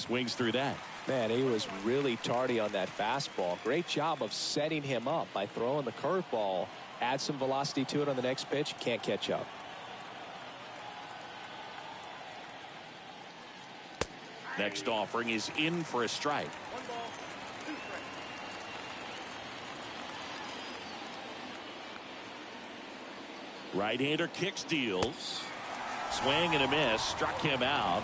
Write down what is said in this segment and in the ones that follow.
Swings through that. Man, he was really tardy on that fastball. Great job of setting him up by throwing the curveball. Add some velocity to it on the next pitch. Can't catch up. Next offering is in for a strike. Right-hander kicks, deals. Swing and a miss. Struck him out.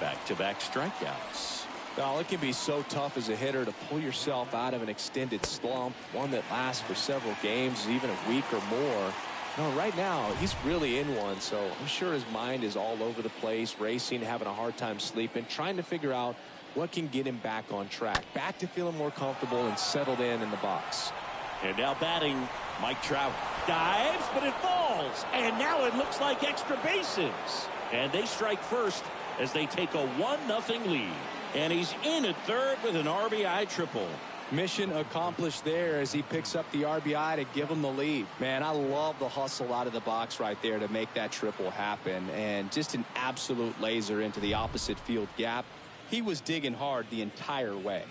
Back-to-back strikeouts. Well, it can be so tough as a hitter to pull yourself out of an extended slump, one that lasts for several games, even a week or more. No, right now, he's really in one, so I'm sure his mind is all over the place, racing, having a hard time sleeping, trying to figure out what can get him back on track, back to feeling more comfortable and settled in the box. And now batting, Mike Trout. Dives, but it falls. And now it looks like extra bases. And they strike first as they take a 1-0 lead. And he's in at third with an RBI triple. Mission accomplished there as he picks up the RBI to give him the lead. Man, I love the hustle out of the box right there to make that triple happen. And just an absolute laser into the opposite field gap. He was digging hard the entire way.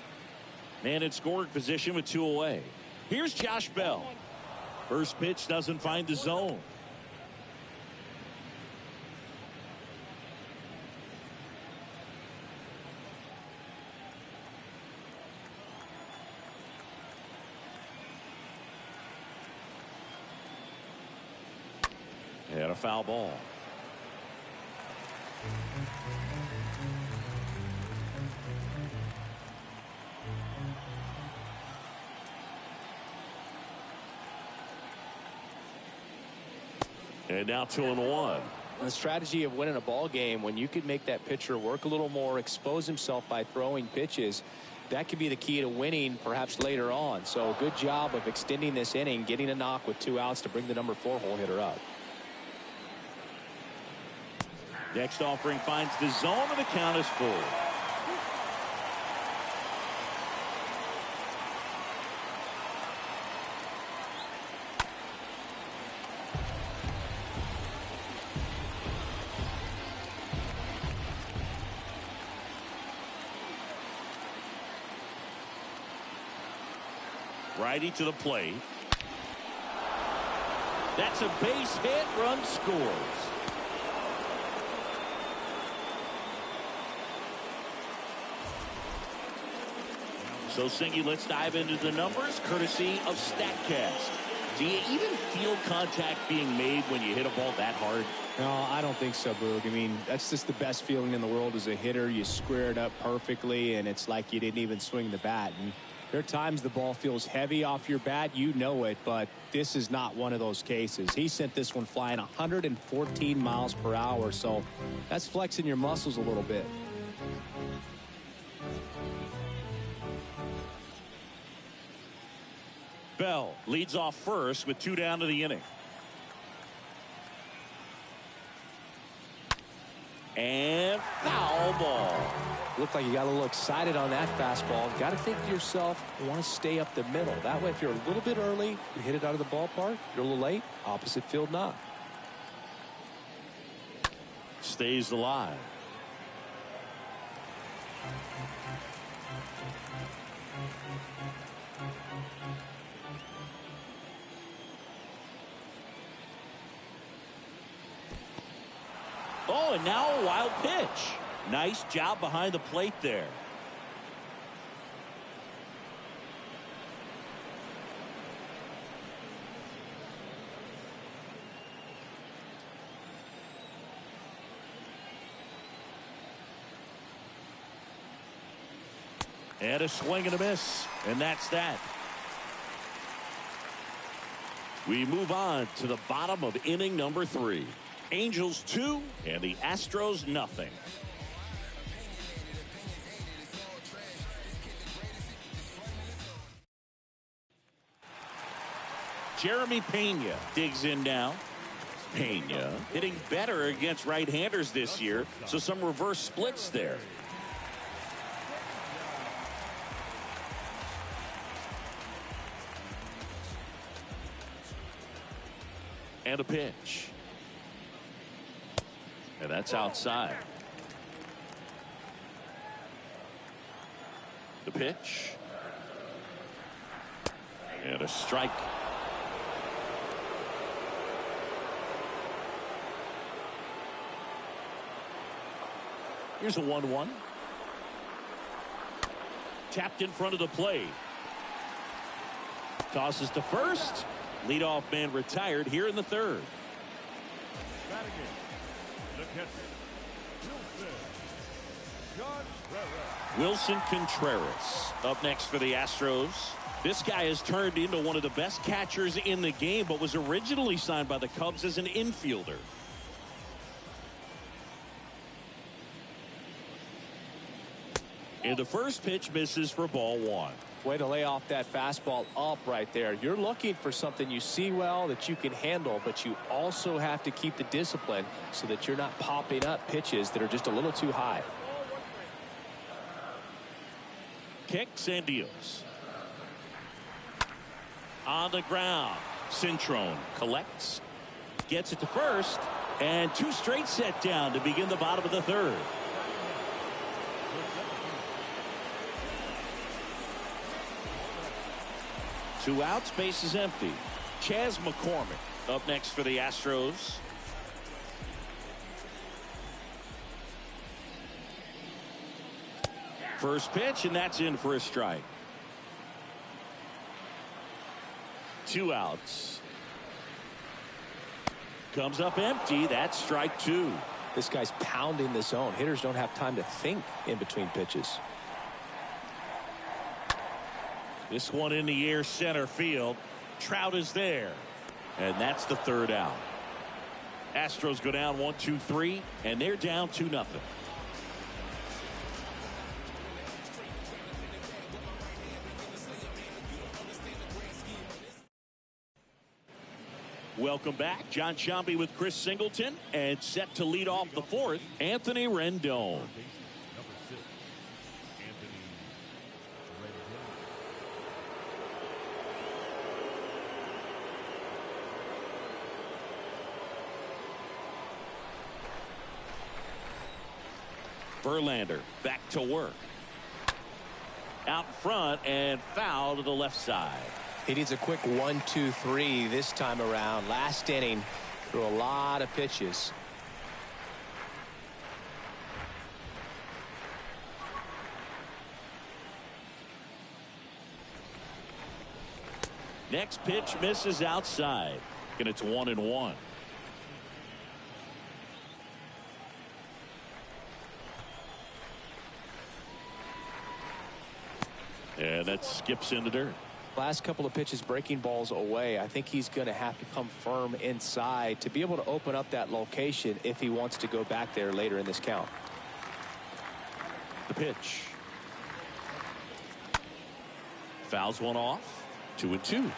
Man in scoring position with 2 away. Here's Josh Bell. First pitch doesn't find the zone. And a foul ball. And now 2-1. The strategy of winning a ball game, when you could make that pitcher work a little more, expose himself by throwing pitches, that could be the key to winning perhaps later on. So good job of extending this inning, getting a knock with 2 outs to bring the number 4 hole hitter up. Next offering finds the zone and the count is full. Righty to the plate. That's a base hit. Run scores. So, Singy, let's dive into the numbers, courtesy of StatCast. Do you even feel contact being made when you hit a ball that hard? No, I don't think so, Boog. I mean, that's just the best feeling in the world as a hitter. You square it up perfectly, and it's like you didn't even swing the bat. And there are times the ball feels heavy off your bat. You know it, but this is not one of those cases. He sent this one flying 114 miles per hour, so that's flexing your muscles a little bit. Bell leads off first with 2 down to the inning. And foul ball. Looked like you got a little excited on that fastball. Got to think to yourself, you want to stay up the middle. That way, if you're a little bit early, you hit it out of the ballpark. You're a little late, opposite field knock. Stays alive. Oh, and now a wild pitch. Nice job behind the plate there. And a swing and a miss. And that's that. We move on to the bottom of inning number 3. Angels 2 and the Astros nothing. Jeremy Pena digs in now. Pena hitting better against right-handers this year, so some reverse splits there. And a pitch. And that's outside. The pitch. And a strike. Here's a 1-1. Tapped in front of the plate. Tosses to first. Leadoff man retired here in the third. Wilson Contreras up next for the Astros. This guy has turned into one of the best catchers in the game, but was originally signed by the Cubs as an infielder. And the first pitch misses for ball one. Way to lay off that fastball up right there. You're looking for something you see well that you can handle, but you also have to keep the discipline so that you're not popping up pitches that are just a little too high. Kicks and deals. On the ground. Cintrone collects. Gets it to first. And two straight set down to begin the bottom of the third. Two outs, base is empty. Chas McCormick up next for the Astros. First pitch, and that's in for a strike. Two outs. Comes up empty. That's strike two. This guy's pounding the zone. Hitters don't have time to think in between pitches. This one in the air, center field. Trout is there. And that's the third out. Astros go down 1-2-3, and they're down 2-0. Welcome back. John Sciambi with Chris Singleton, and set to lead off the fourth, Anthony Rendon. Verlander back to work. Out front and foul to the left side. He needs a quick 1-2-3 this time around. Last inning, threw a lot of pitches. Next pitch misses outside. And it's 1-1. And that skips into dirt. Last couple of pitches breaking balls away. I think he's going to have to come firm inside to be able to open up that location if he wants to go back there later in this count. The pitch. Fouls one off. 2-2.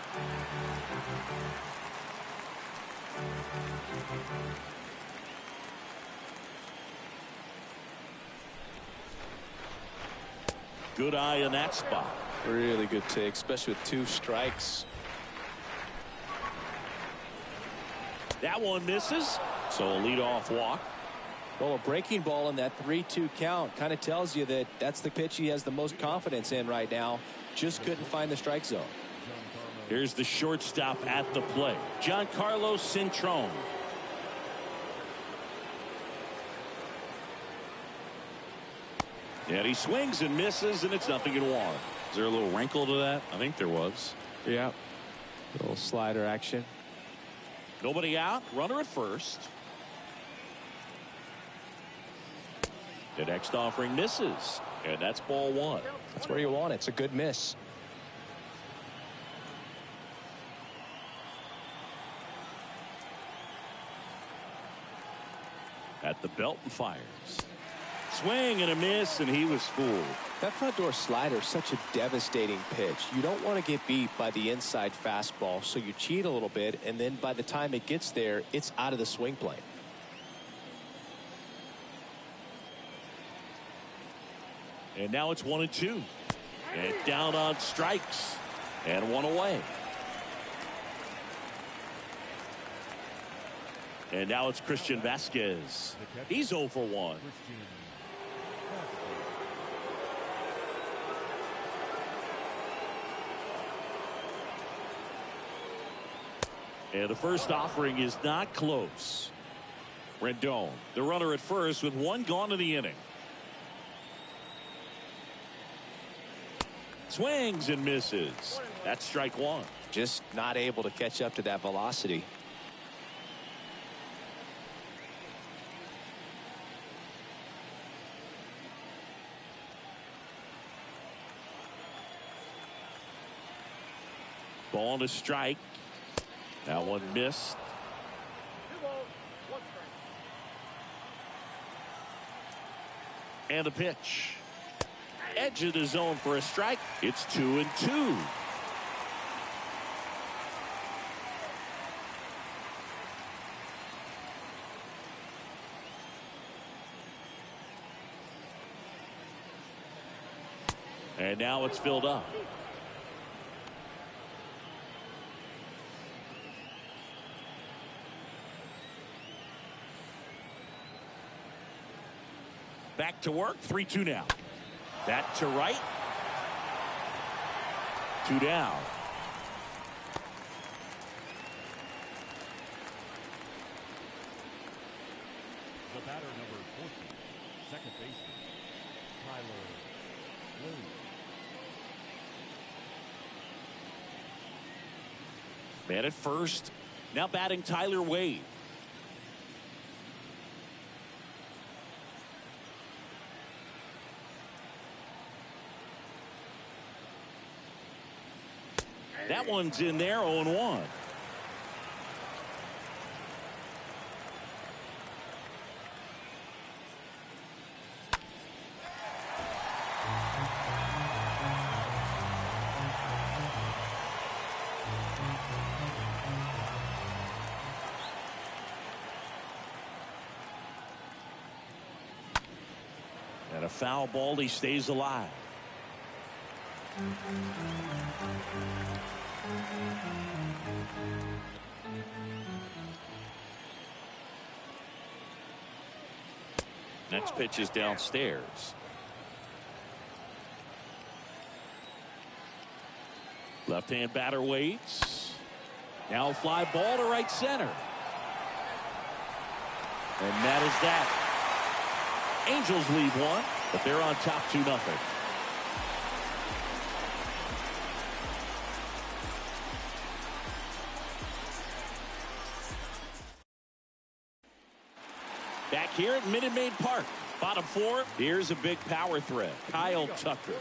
Good eye in that spot. Really good take, especially with two strikes. That one misses. So a leadoff walk. Well, a breaking ball in that 3-2 count kind of tells you that that's the pitch he has the most confidence in right now. Just couldn't find the strike zone. Here's the shortstop at the plate, Giancarlo Cintrone. And he swings and misses, and it's 0-1. Is there a little wrinkle to that? I think there was. Yeah. A little slider action. Nobody out. Runner at first. The next offering misses. And that's ball one. That's where you want it. It's a good miss. At the belt and fires. Swing and a miss, and he was fooled. That front door slider is such a devastating pitch. You don't want to get beat by the inside fastball, so you cheat a little bit, and then by the time it gets there, it's out of the swing plane. And now it's 1-2. And down on strikes. And one away. And now it's Christian Vasquez. He's 0 for 1. And the first offering is not close. Rendon, the runner at first with one gone in the inning. Swings and misses. That's strike one. Just not able to catch up to that velocity. Ball to strike. That one missed. And a pitch. Edge of the zone for a strike. It's 2-2. And now it's filled up. Back to work. 3-2 now. That to right. 2 down. The batter, number 14, second baseman, Tyler Williams. Man at first. Now batting Tyler Wade. That one's in there, 0-1. And a foul ball, he stays alive. Next pitch is downstairs. Left-hand batter waits. Now a fly ball to right center. And that is that. Angels lead one, but they're on top 2-0. Back here at Minute Maid Park. Bottom 4. Here's a big power threat. Kyle Tucker.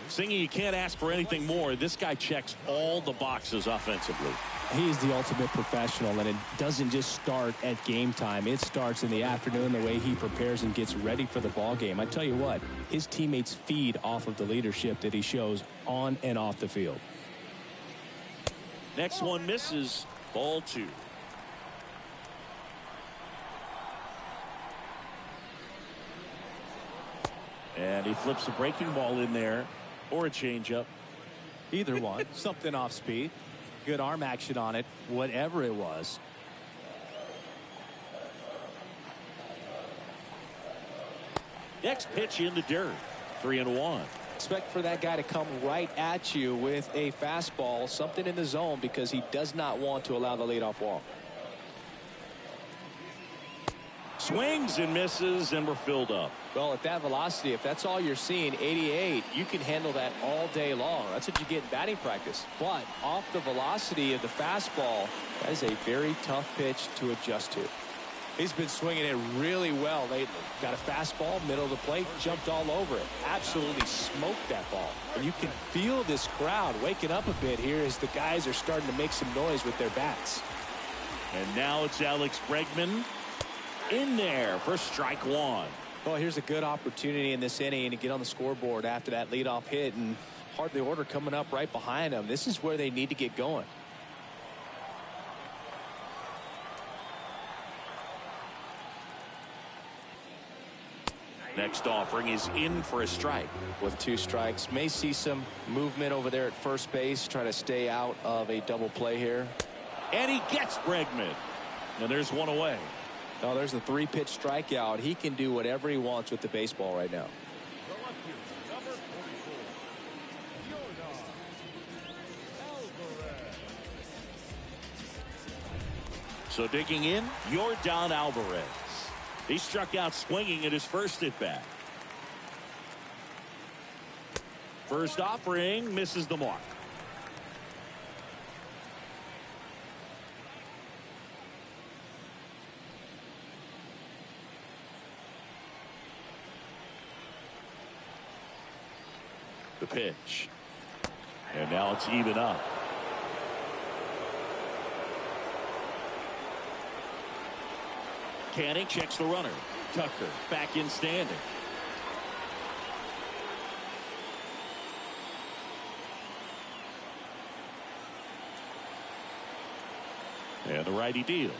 Singy, you can't ask for anything more. This guy checks all the boxes offensively. He's the ultimate professional, and it doesn't just start at game time. It starts in the afternoon, the way he prepares and gets ready for the ball game. I tell you what, his teammates feed off of the leadership that he shows on and off the field. Next one misses. Ball 2. And he flips a breaking ball in there, or a changeup. Either one. Something off speed. Good arm action on it, whatever it was. Next pitch in the dirt. 3-1. Expect for that guy to come right at you with a fastball, something in the zone, because he does not want to allow the leadoff walk. Swings and misses, and we're filled up. Well, at that velocity, if that's all you're seeing, 88, you can handle that all day long. That's what you get in batting practice. But off the velocity of the fastball, that is a very tough pitch to adjust to. He's been swinging it really well lately. Got a fastball, middle of the plate, jumped all over it. Absolutely smoked that ball. And you can feel this crowd waking up a bit here as the guys are starting to make some noise with their bats. And now it's Alex Bregman in there for strike 1. Well, here's a good opportunity in this inning to get on the scoreboard after that leadoff hit, and hardly order coming up right behind them. This is where they need to get going. Next offering is in for a strike. With 2 strikes, may see some movement over there at first base, try to stay out of a double play here. And he gets Bregman. And there's one away. Oh, there's a 3-pitch strikeout. He can do whatever he wants with the baseball right now. So digging in, Yordan Alvarez. He struck out swinging at his first at bat. First offering misses the mark. The pitch. And now it's even up. Canning checks the runner. Tucker back in standing. And the righty deals.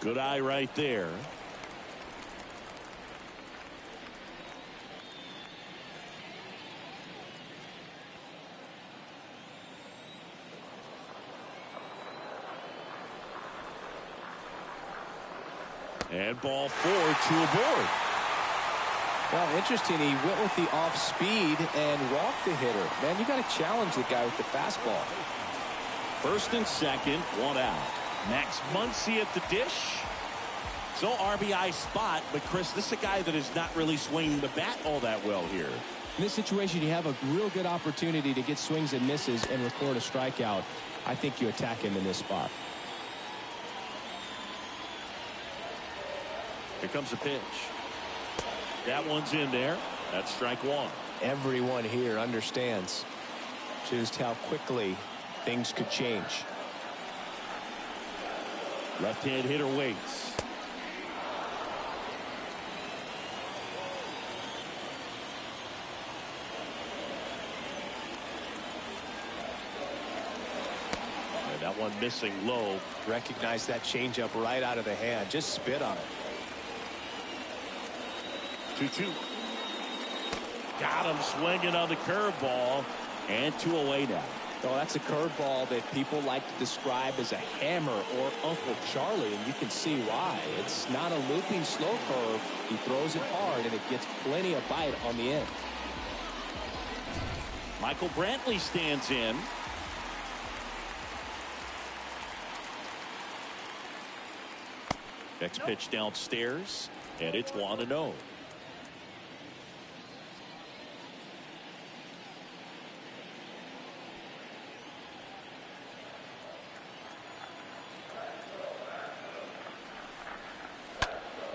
Good eye right there. And ball 4, 2 aboard. Well, interesting. He went with the off speed and walked the hitter. Man, you got to challenge the guy with the fastball. First and second, 1 out. Max Muncy at the dish. So RBI spot, but Chris, this is a guy that is not really swinging the bat all that well here. In this situation, you have a real good opportunity to get swings and misses and record a strikeout. I think you attack him in this spot. Here comes a pitch. That one's in there. That's strike 1. Everyone here understands just how quickly things could change. Left-hand hitter waits. And that one missing low. Recognize that changeup right out of the hand. Just spit on it. 2-2. Got him swinging on the curveball. And 2 away now. Oh, that's a curveball that people like to describe as a hammer or Uncle Charlie, and you can see why. It's not a looping slow curve. He throws it hard, and it gets plenty of bite on the end. Michael Brantley stands in. Next pitch downstairs, and it's 1-0.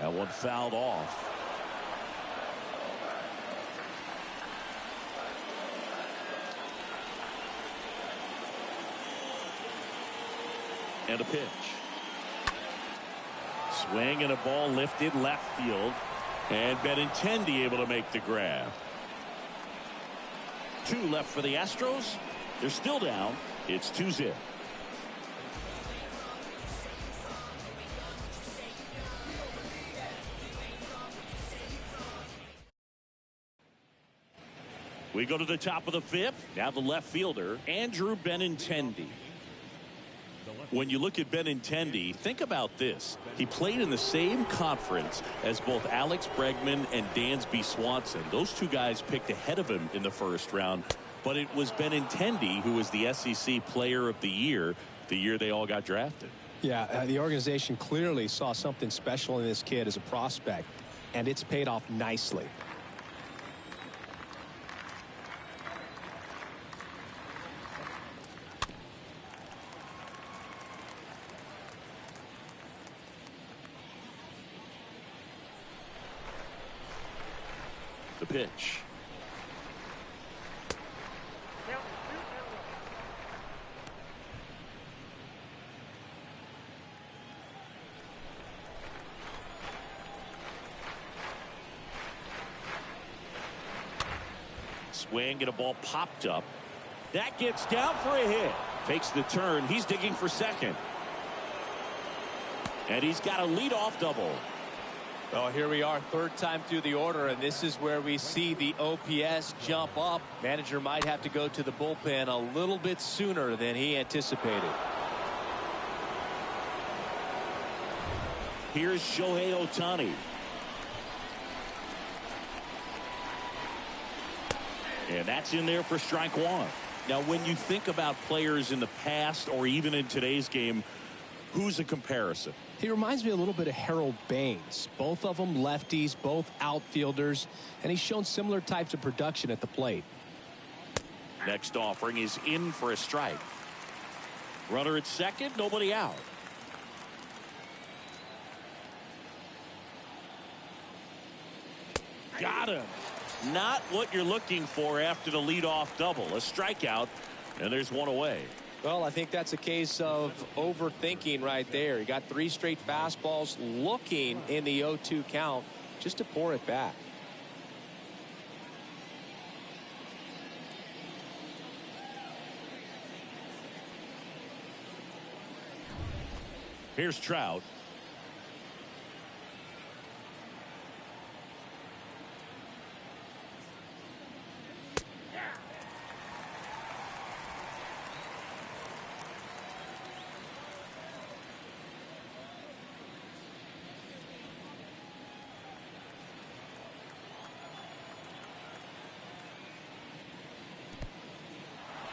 That one fouled off. And a pitch. Swing and a ball lifted left field. And Benintendi able to make the grab. 2 left for the Astros. They're still down. It's 2-0. We go to the top of the 5th. Now the left fielder, Andrew Benintendi. When you look at Benintendi, think about this. He played in the same conference as both Alex Bregman and Dansby Swanson. Those 2 guys picked ahead of him in the first round. But it was Benintendi who was the SEC Player of the year they all got drafted. Yeah, the organization clearly saw something special in this kid as a prospect, and it's paid off nicely. The pitch. Swing and a ball popped up. That gets down for a hit. Takes the turn. He's digging for second. And he's got a leadoff double. Well, here we are, third time through the order, and this is where we see the OPS jump up. Manager might have to go to the bullpen a little bit sooner than he anticipated. Here's Shohei Ohtani. And that's in there for strike one. Now, when you think about players in the past or even in today's game, who's a comparison? He reminds me a little bit of Harold Baines. Both of them lefties, both outfielders, and he's shown similar types of production at the plate. Next offering is in for a strike. Runner at second, nobody out. Got him. Not what you're looking for after the leadoff double. A strikeout, and there's one away. Well, I think that's a case of overthinking right there. He got 3 straight fastballs looking in the 0-2 count just to pour it back. Here's Trout.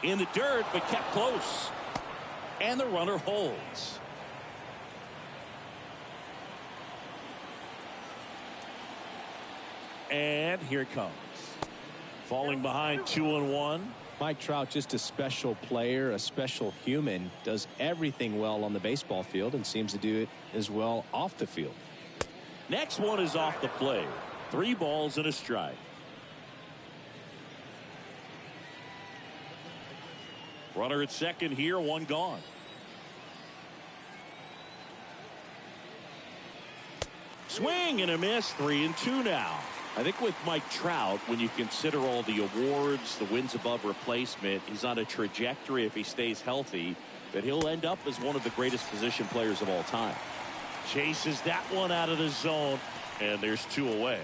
In the dirt, but kept close. And the runner holds. And here it comes. Falling behind 2-1. Mike Trout, just a special player, a special human, does everything well on the baseball field and seems to do it as well off the field. Next one is off the plate. 3 balls and a strike. Runner at second here, 1 gone. Swing and a miss, 3-2 now. I think with Mike Trout, when you consider all the awards, the wins above replacement, he's on a trajectory, if he stays healthy, that he'll end up as one of the greatest position players of all time. Chases that one out of the zone, and there's 2 away.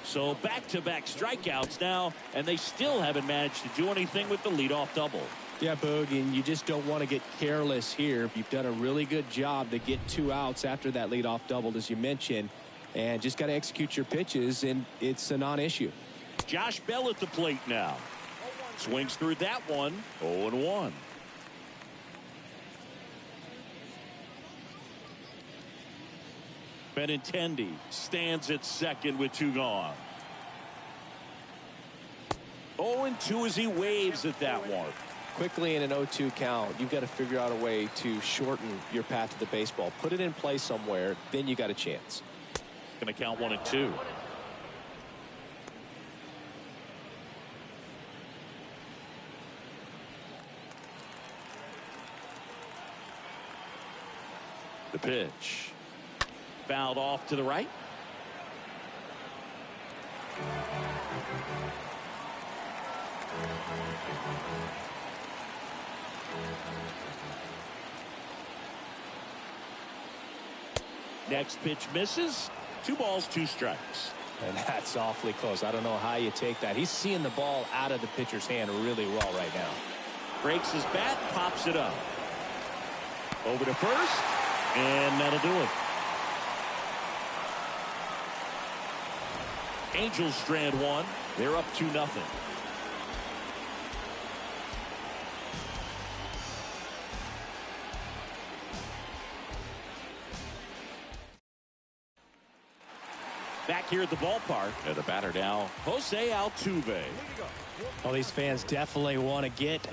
So back-to-back strikeouts now, and they still haven't managed to do anything with the leadoff double. Yeah, Boog, and you just don't want to get careless here. You've done a really good job to get 2 outs after that leadoff double, as you mentioned, and just got to execute your pitches, and it's a non-issue. Josh Bell at the plate now. Swings through that one, 0-1. Benintendi stands at second with 2 gone. 0-2 as he waves at that one. Quickly in an 0-2 count, you've got to figure out a way to shorten your path to the baseball. Put it in play somewhere, then you got a chance. Going to count 1-2. The pitch. Fouled off to the right. Next pitch misses. 2 balls, 2 strikes. And that's awfully close. I don't know how you take that. He's seeing the ball out of the pitcher's hand really well right now. Breaks his bat, pops it up. Over to first, and that'll do it. Angels strand 1. They're up 2-0. Back here at the ballpark, and the batter now, Jose Altuve. Well, these fans definitely want to get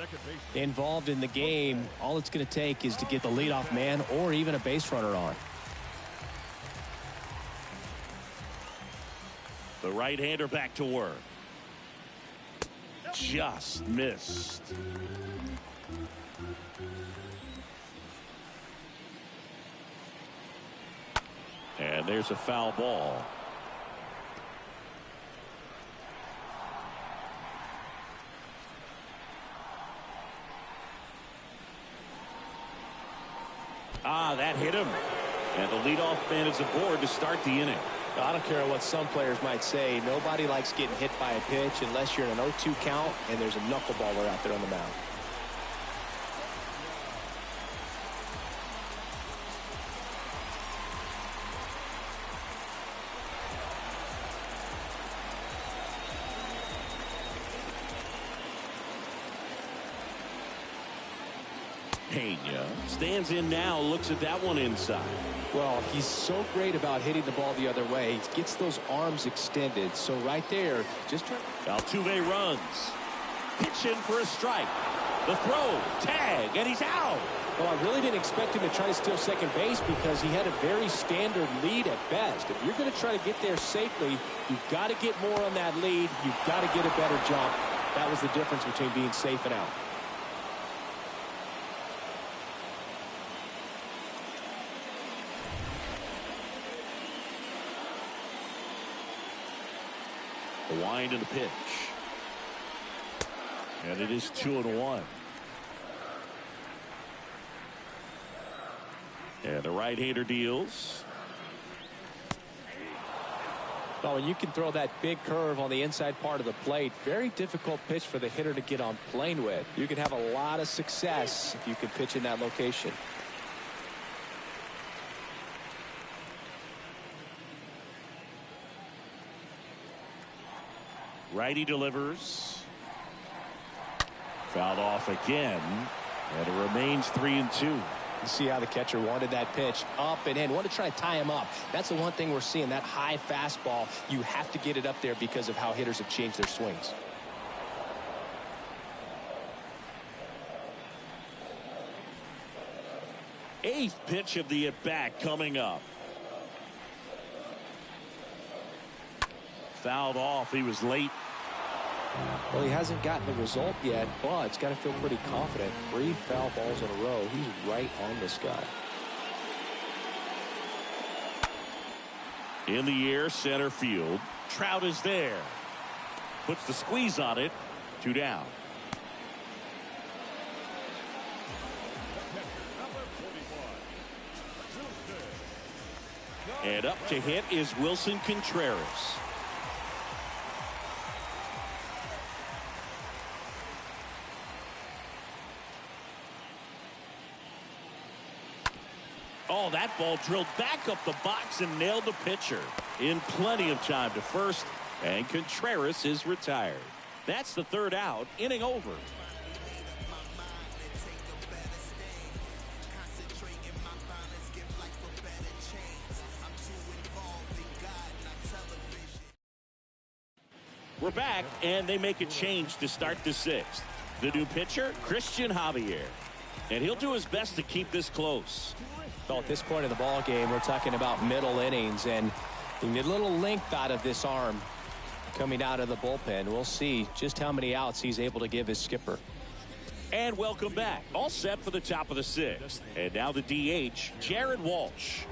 involved in the game. All it's going to take is to get the leadoff man or even a base runner on. The right-hander back to work. Just missed. And there's a foul ball. That hit him. And the leadoff man is aboard to start the inning. I don't care what some players might say. Nobody likes getting hit by a pitch unless you're in an 0-2 count and there's a knuckleballer out there on the mound. Pena stands in now, looks at that one inside. Well, he's so great about hitting the ball the other way. He gets those arms extended. So right there, just try. Altuve runs. Pitch in for a strike. The throw, tag, and he's out. Well, I really didn't expect him to try to steal second base because he had a very standard lead at best. If you're going to try to get there safely, you've got to get more on that lead. You've got to get a better jump. That was the difference between being safe and out. The wind and the pitch. And it is 2-1. And the right-hander deals. Oh, and you can throw that big curve on the inside part of the plate. Very difficult pitch for the hitter to get on plane with. You can have a lot of success if you can pitch in that location. Righty delivers. Fouled off again. And it remains 3-2. You see how the catcher wanted that pitch up and in. Want to try to tie him up. That's the one thing we're seeing, that high fastball. You have to get it up there because of how hitters have changed their swings. Eighth pitch of the at-bat coming up. Fouled off. He was late. Well, he hasn't gotten the result yet, but he's got to feel pretty confident. 3 foul balls in a row. He's right on this guy. In the air, center field. Trout is there. Puts the squeeze on it. 2 down. And up to hit is Wilson Contreras. Oh, that ball drilled back up the box and nailed the pitcher in plenty of time to first, and Contreras is retired. That's the 3rd out, inning over. We're back, and they make a change to start the 6th. The new pitcher, Christian Javier. And he'll do his best to keep this close. Well, at this point in the ball game, we're talking about middle innings, and you get a little length out of this arm coming out of the bullpen. We'll see just how many outs he's able to give his skipper. And welcome back. All set for the top of the 6th. And now the DH, Jared Walsh.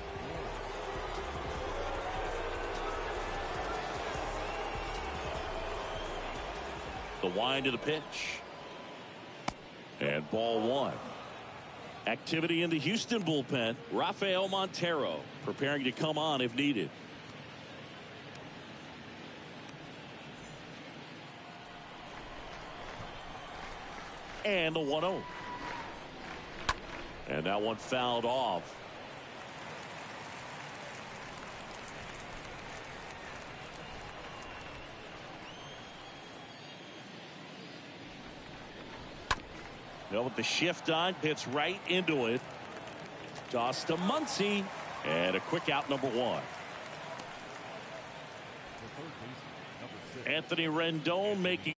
The wind of the pitch. And ball 1. Activity in the Houston bullpen. Rafael Montero preparing to come on if needed. And the 1-0. And that one fouled off. Well, with the shift on, hits right into it. Toss to Muncy. And a quick out, number 1. Anthony Rendon making